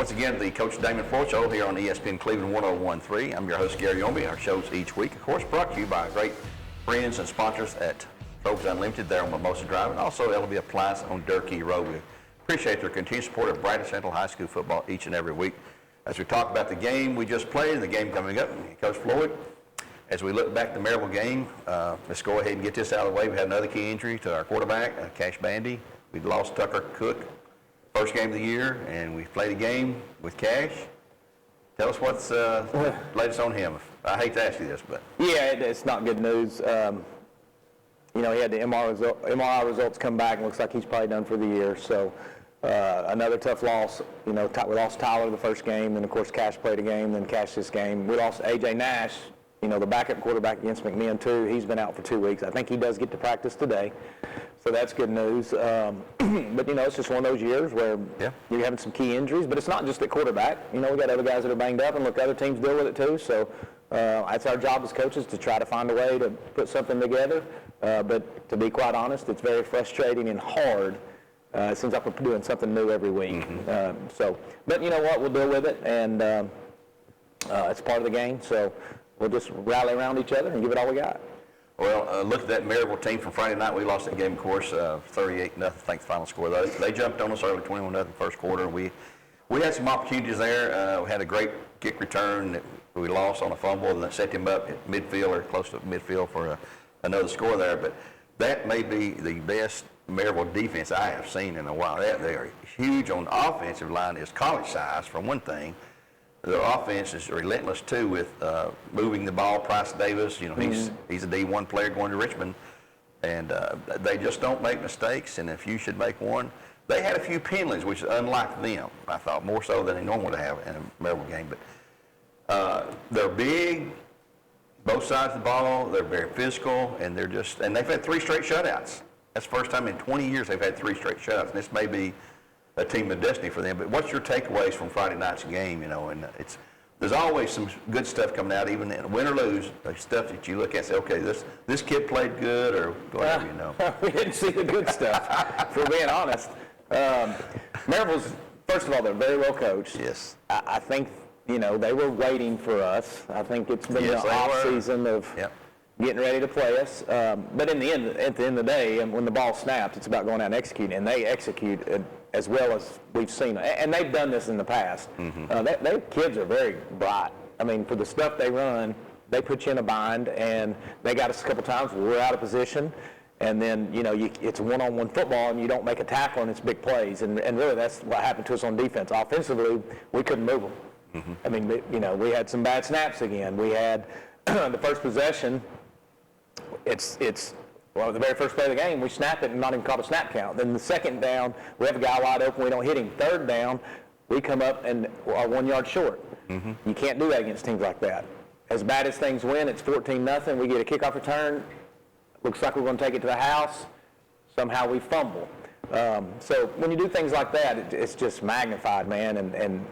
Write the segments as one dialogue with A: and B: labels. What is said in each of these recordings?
A: Once again, the Coach Damon Floyd Show here on ESPN Cleveland 101.3. I'm your host, Gary Ownbey. Our shows each week, of course, brought to you by our great friends and sponsors at Tropes Unlimited there on Mimosa Drive, and also LB Appliance on Durkee Road. We appreciate their continued support of Bradley Central High School football each and every week. As we talk about the game we just played and the game coming up, Coach Floyd, as we look back at the Maryville game, let's go ahead and get this out of the way. We had another key injury to our quarterback, Cash Bandy. We lost Tucker Cook, first game of the year, and we played a game with Cash. Tell us what's latest on him. I hate to ask you this, but.
B: Yeah, it's not good news. He had the MRI results come back, and looks like he's probably done for the year. So another tough loss. We lost Tyler the first game, and of course Cash played a game, then Cash this game. We lost A.J. Nash, the backup quarterback against McMinn too. He's been out for 2 weeks. I think he does get to practice today. So that's good news. But, it's just one of those years where you're having some key injuries. But it's not just at quarterback. We got other guys that are banged up, and look, other teams deal with it too. So it's our job as coaches to try to find a way to put something together. But to be quite honest, it's very frustrating and hard. It seems like we're doing something new every week. But you know what? We'll deal with it, and it's part of the game. So we'll just rally around each other and give it all we got.
A: Well, look at that Maryville team from Friday night. We lost that game, of course, 38-0. I think the final score. They jumped on us early, 21-0 first quarter. We had some opportunities there. We had a great kick return that we lost on a fumble, and that set them up at midfield or close to midfield for another score there. But that may be the best Maryville defense I have seen in a while. They are huge on the offensive line. Is college size, for one thing. The offense is relentless, too, with moving the ball. Price Davis, he's a D1 player going to Richmond, and they just don't make mistakes, and if you should make one. They had a few penalties, which is unlike them, I thought, more so than they normally have in a Maryville game. But they're big, both sides of the ball. They're very physical, and and they've had 3 straight shutouts. That's the first time in 20 years they've had 3 straight shutouts, and this may be a team of destiny for them. But what's your takeaways from Friday night's game? And there's always some good stuff coming out, even in win or lose. There's stuff that you look at and say, okay, this kid played good, or whatever.
B: We didn't see the good stuff, for being honest. Maryville's, first of all, they're very well coached.
A: Yes.
B: I think they were waiting for us. I think it's been the off season of getting ready to play us. But at the end of the day, when the ball snaps, it's about going out and executing, and they execute as well as we've seen. And they've done this in the past. Their kids are very bright. I mean, for the stuff they run, they put you in a bind, and they got us a couple times where we're out of position, and then, it's one-on-one football, and you don't make a tackle, and it's big plays. And really, that's what happened to us on defense. Offensively, we couldn't move them. I mean, we had some bad snaps again. We had the first possession, the very first play of the game, we snap it and not even call a snap count. Then the second down, we have a guy wide open, we don't hit him. Third down, we come up and are 1 yard short. You can't do that against teams like that. As bad as things win, it's 14-0. We get a kickoff return. Looks like we're going to take it to the house. Somehow we fumble. So when you do things like that, it's just magnified, man. And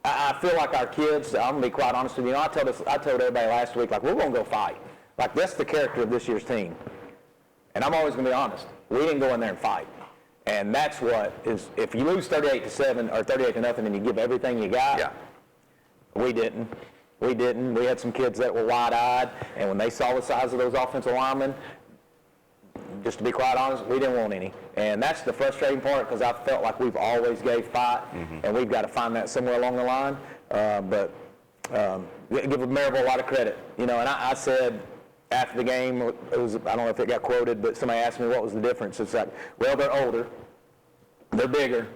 B: I feel like our kids, I'm going to be quite honest with you. I told everybody last week, we're going to go fight. That's the character of this year's team. And I'm always going to be honest. We didn't go in there and fight. And that's what is, if you lose 38-7 or 38-0 and you give everything you got, we didn't. We had some kids that were wide-eyed, and when they saw the size of those offensive linemen, just to be quite honest, we didn't want any. And that's the frustrating part, because I felt like we've always gave fight, and we've got to find that somewhere along the line. But give Maryville a lot of credit. And I said, after the game, I don't know if it got quoted, but somebody asked me what was the difference. It's like, well, they're older, they're bigger,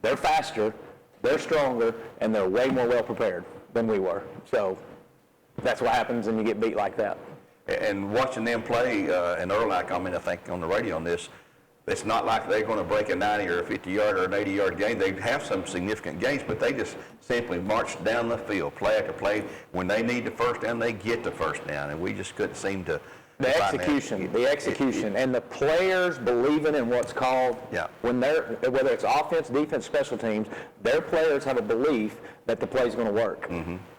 B: they're faster, they're stronger, and they're way more well prepared than we were. So that's what happens when you get beat like that.
A: And watching them play, and Earl and I commented, I think, on the radio on this, it's not like they're going to break a 90 or a 50-yard or an 80-yard game. They have some significant gains, but they just simply march down the field, play after play. When they need the first down, they get the first down, and we just couldn't seem to.
B: The execution, and the players believing in what's called, when whether it's offense, defense, special teams, their players have a belief that the play's going to work.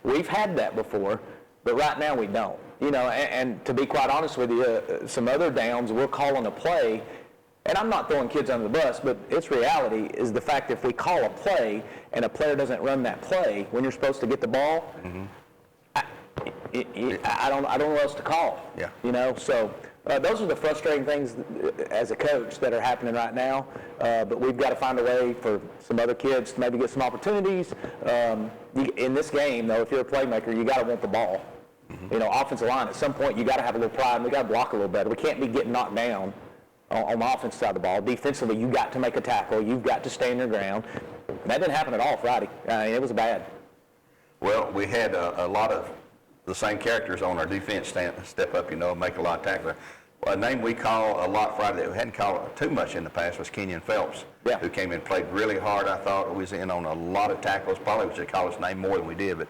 B: We've had that before, but right now we don't. And to be quite honest with you, some other downs, we're calling a play, and I'm not throwing kids under the bus, but it's reality, is the fact if we call a play and a player doesn't run that play when you're supposed to get the ball, I don't know what else to call.
A: Yeah.
B: You know, so those are the frustrating things as a coach that are happening right now. But we've got to find a way for some other kids to maybe get some opportunities. In this game, though, if you're a playmaker, you got to want the ball. You know, offensive line, at some point, you got to have a little pride, and we got to block a little better. We can't be getting knocked down on the offensive side of the ball. Defensively, you got to make a tackle. You've got to stand your ground. And that didn't happen at all Friday. It was bad.
A: Well, we had a lot of the same characters on our defense step up, and make a lot of tackles. Well, a name we call a lot Friday that we hadn't called too much in the past was Kenyon Phelps, who came in and played really hard. I thought was in on a lot of tackles. Probably should call his name more than we did, but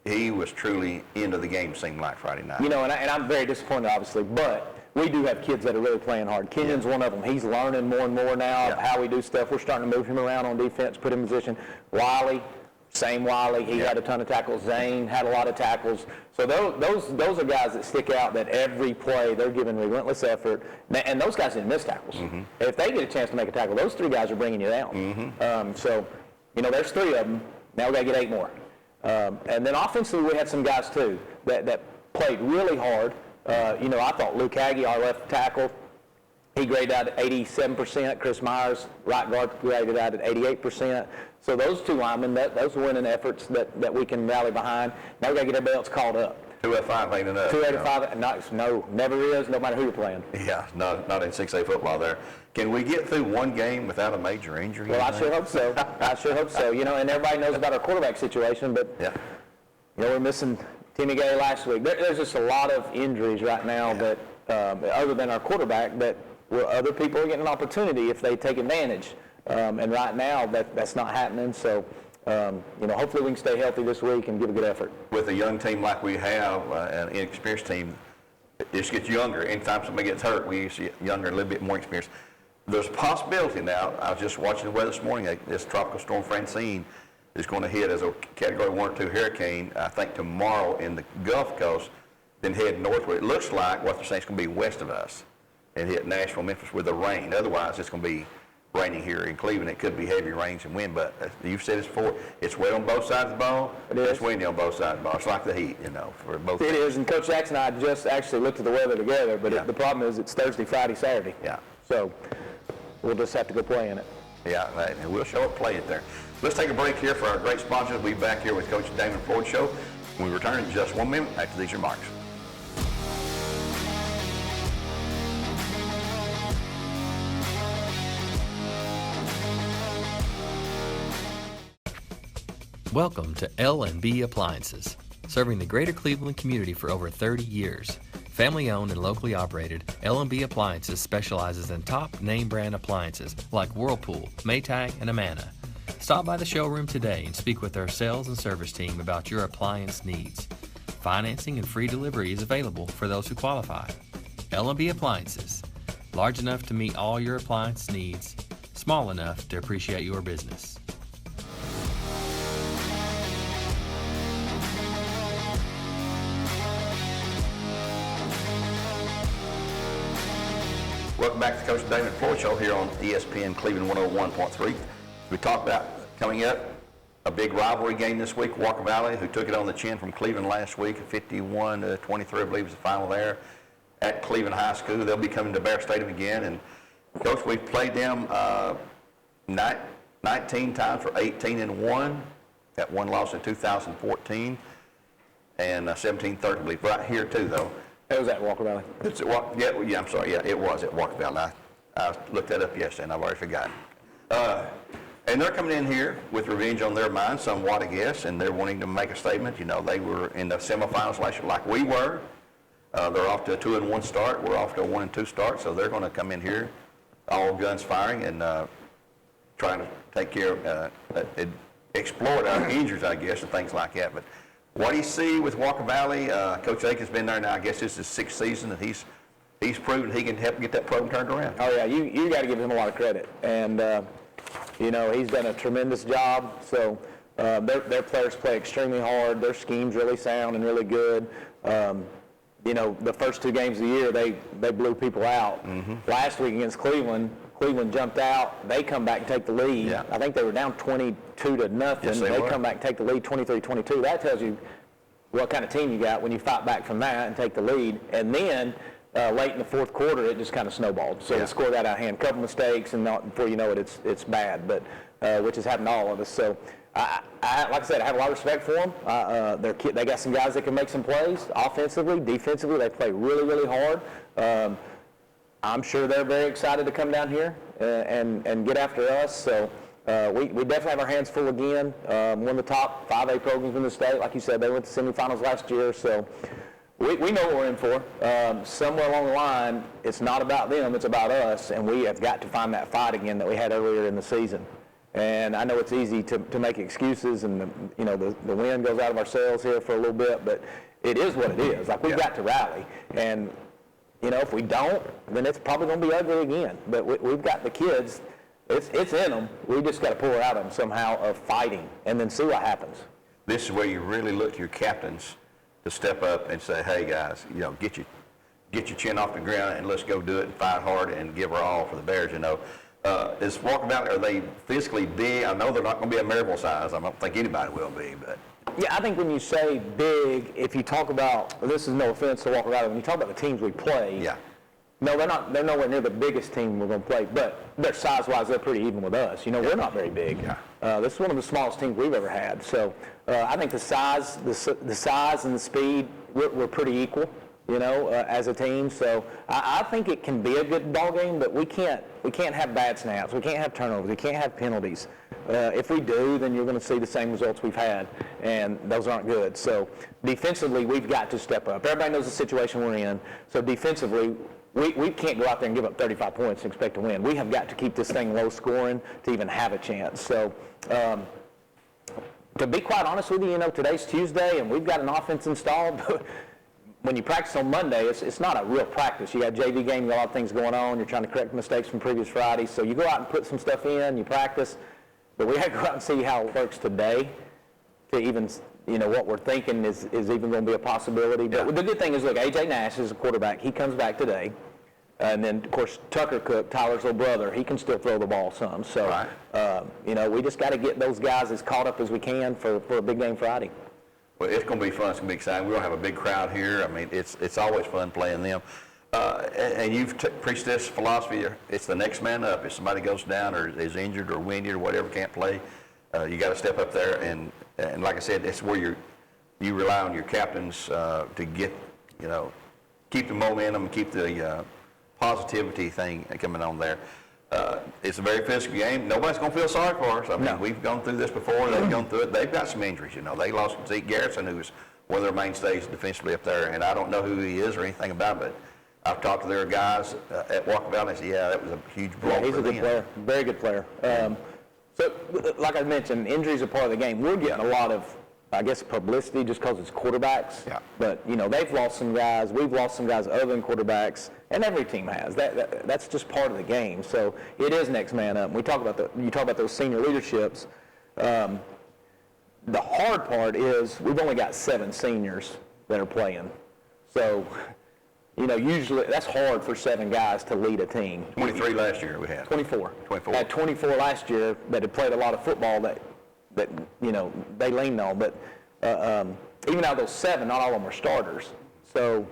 A: he was truly into the game, seemed like Friday night.
B: And I'm very disappointed, obviously, but we do have kids that are really playing hard. Kenyon's one of them. He's learning more and more now of how we do stuff. We're starting to move him around on defense, put him in position. Wiley, same Wiley. He had a ton of tackles. Zane had a lot of tackles. So those are guys that stick out that every play they're giving relentless effort. And those guys didn't miss tackles. If they get a chance to make a tackle, those three guys are bringing you down. So, there's three of them. Now we got to get 8 more. And then offensively, we had some guys, too, that played really hard. I thought Luke Hagee, our left tackle, he graded out at 87%. Chris Myers, right guard, graded out at 88%. So those two linemen, those are winning efforts that we can rally behind. Now we got to get everybody else called up.
A: 2 out of 5 ain't enough.
B: 2 out of 5, no, never is, no matter who you're playing.
A: Yeah, not in 6A football there. Can we get through one game without a major injury?
B: Well, I sure hope so. And everybody knows about our quarterback situation, but we're missing Timmy Gay last week. There's just a lot of injuries right now that, other than our quarterback, that other people are getting an opportunity if they take advantage. And right now, that's not happening. So, hopefully we can stay healthy this week and give a good effort.
A: With a young team like we have, an inexperienced team, it just gets younger. Anytime somebody gets hurt, we see younger, a little bit more experienced. There's a possibility now. I was just watching the weather this morning. This tropical storm Francine is going to hit as a Category 1 or 2 hurricane, I think, tomorrow in the Gulf Coast, then head northward. It looks like what they're saying is going to be west of us and hit Nashville, Memphis with the rain. Otherwise, it's going to be raining here in Cleveland. It could be heavy rains and wind, but you've said this before, it's wet on both sides of the ball. It's windy on both sides of the ball. It's like the heat, for both.
B: It is, and Coach Jackson and I just actually looked at the weather together, but the problem is it's Thursday, Friday, Saturday.
A: Yeah.
B: So we'll just have to go play in it.
A: Yeah, and we'll show up play it there. Let's take a break here for our great sponsors. We'll be back here with Coach Damon Floyd Show when we return in just 1 minute after these remarks.
C: Welcome to L&B Appliances, serving the greater Cleveland community for over 30 years. Family owned and locally operated, L&B Appliances specializes in top name brand appliances like Whirlpool, Maytag, and Amana. Stop by the showroom today and speak with our sales and service team about your appliance needs. Financing and free delivery is available for those who qualify. L&B Appliances, large enough to meet all your appliance needs, small enough to appreciate your business.
A: Welcome back to the Coach Damon Floyd Show here on ESPN Cleveland 101.3. We talked about coming up a big rivalry game this week, Walker Valley, who took it on the chin from Cleveland last week, 51-23, I believe was the final there at Cleveland High School. They'll be coming to Bear Stadium again. And, Coach, we've played them 19 times for 18-1. That one loss in 2014 and 17-30, I believe. Right here, too, though.
B: It was at Walker Valley.
A: I'm sorry. Yeah, it was at Walker Valley. I looked that up yesterday, and I've already forgotten. And they're coming in here with revenge on their mind, somewhat, I guess, and they're wanting to make a statement. They were in the semifinals last year like we were. They're off to a 2-1 start. We're off to a 1-2 start, so they're going to come in here, all guns firing, and trying to take care of, exploit our injuries, I guess, and things like that. But what do you see with Walker Valley? Coach Aiken's been there now. I guess this is his 6th season, and he's proven he can help get that program turned around.
B: Oh yeah, you got to give him a lot of credit, and he's done a tremendous job. So their players play extremely hard. Their scheme's really sound and really good. The first 2 games of the year they blew people out. Last week against Cleveland, of Cleveland jumped out. They come back and take the lead.
A: Yeah.
B: I think they were down 22-0.
A: Yes,
B: they
A: were.
B: come back and take the lead 23-22. That tells you what kind of team you got when you fight back from that and take the lead. And then late in the fourth quarter, it just kind of snowballed. So
A: Yeah.
B: the score got out of hand. A couple mistakes, and before you know it, it's bad. But which has happened to all of us. So like I said, I have a lot of respect for them. They got some guys that can make some plays offensively, defensively. They play really, really hard. I'm sure they're very excited to come down here and get after us. So we definitely have our hands full again. One of the top 5A programs in the state. Like you said, they went to semifinals last year. So we know what we're in for. Somewhere along the line, it's not about them, it's about us. And we have got to find that fight again that we had earlier in the season. And I know it's easy to make excuses, and the wind goes out of our sails here for a little bit, but it is what it is. Like, we've got to rally. And if we don't, then it's probably going to be ugly again. But we've got the kids. It's in them. We just got to pull it out of them somehow of fighting and then see what happens.
A: This is where you really look to your captains to step up and say, hey, guys, get your chin off the ground and let's go do it and fight hard and give our all for the Bears, Is Walker Valley, are they physically big? I know they're not going to be a Maryville size. I don't think anybody will be, but...
B: Yeah, I think when you say big, if you talk about, this is no offense to Walker Valley, when you talk about the teams we play,
A: Yeah.
B: no, they're nowhere near the biggest team we're going to play, but they're size-wise, they're pretty even with us. We're not very big.
A: Yeah.
B: This is one of the smallest teams we've ever had. So I think the size and the speed, we're pretty equal, as a team. So I think it can be a good ball game, but we can't have bad snaps. We can't have turnovers. We can't have penalties. If we do, then you're going to see the same results we've had, and those aren't good. So defensively, we've got to step up. Everybody knows the situation we're in. So defensively, we can't go out there and give up 35 points and expect to win. We have got to keep this thing low scoring to even have a chance. So to be quite honest with you, today's Tuesday, and we've got an offense installed. When you practice on Monday, it's not a real practice. You got a JV game, you got a lot of things going on. You're trying to correct mistakes from previous Fridays. So you go out and put some stuff in, you practice. But we have to go out and see how it works today to even, what we're thinking is even going to be a possibility. But the good thing is, look, A.J. Nash is a quarterback. He comes back today. And then, of course, Tucker Cook, Tyler's little brother, he can still throw the ball some. So,
A: Right.
B: We just got to get those guys as caught up as we can for a big game Friday.
A: Well, it's going to be fun. It's going to be exciting. We're going to have a big crowd here. I mean, it's always fun playing them. And you've preached this philosophy. It's the next man up. If somebody goes down or is injured or winded or whatever, can't play, you got to step up there. And like I said, it's where you rely on your captains to get, keep the momentum, keep the positivity thing coming on there. It's a very physical game. Nobody's going to feel sorry for us. I mean, We've gone through this before. They've gone through it. They've got some injuries. They lost Zeke Garrison, who was one of their mainstays defensively up there. And I don't know who he is or anything about it, but I've talked to their guys at Walker Valley. They said, yeah, that was a huge blow.
B: Yeah, he's a good player, very good player. So, like I mentioned, injuries are part of the game. We're getting a lot of, I guess, publicity just because it's quarterbacks.
A: Yeah.
B: But, they've lost some guys. We've lost some guys other than quarterbacks, and every team has. That's just part of the game. So it is next man up. You talk about those senior leaderships. The hard part is we've only got 7 seniors that are playing. So, usually that's hard for 7 guys to lead a team.
A: 23 last year we had.
B: 24.
A: 24.
B: Had 24 last year that had played a lot of football that they leaned on. But even out of those 7, not all of them were starters. So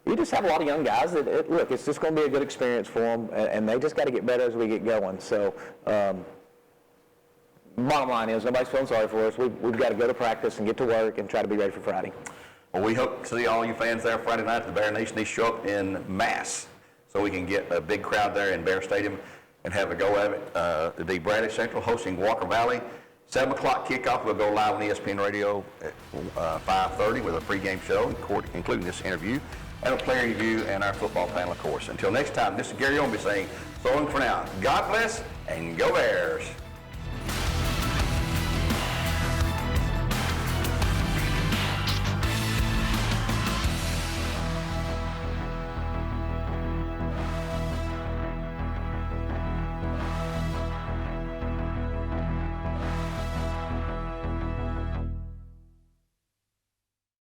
B: you just have a lot of young guys that, look, it's just going to be a good experience for them, and they just got to get better as we get going. So bottom line is nobody's feeling sorry for us. We've got to go to practice and get to work and try to be ready for Friday.
A: Well, we hope to see all you fans there Friday night. The Bear Nation needs to show up in mass so we can get a big crowd there in Bear Stadium and have a go at it. It'll be Bradley Central hosting Walker Valley. 7 o'clock kickoff. We'll go live on ESPN Radio at 5:30 with a pregame show, including this interview, and a player review and our football panel, of course. Until next time, this is Gary Ownbey saying so long for now. God bless and go Bears.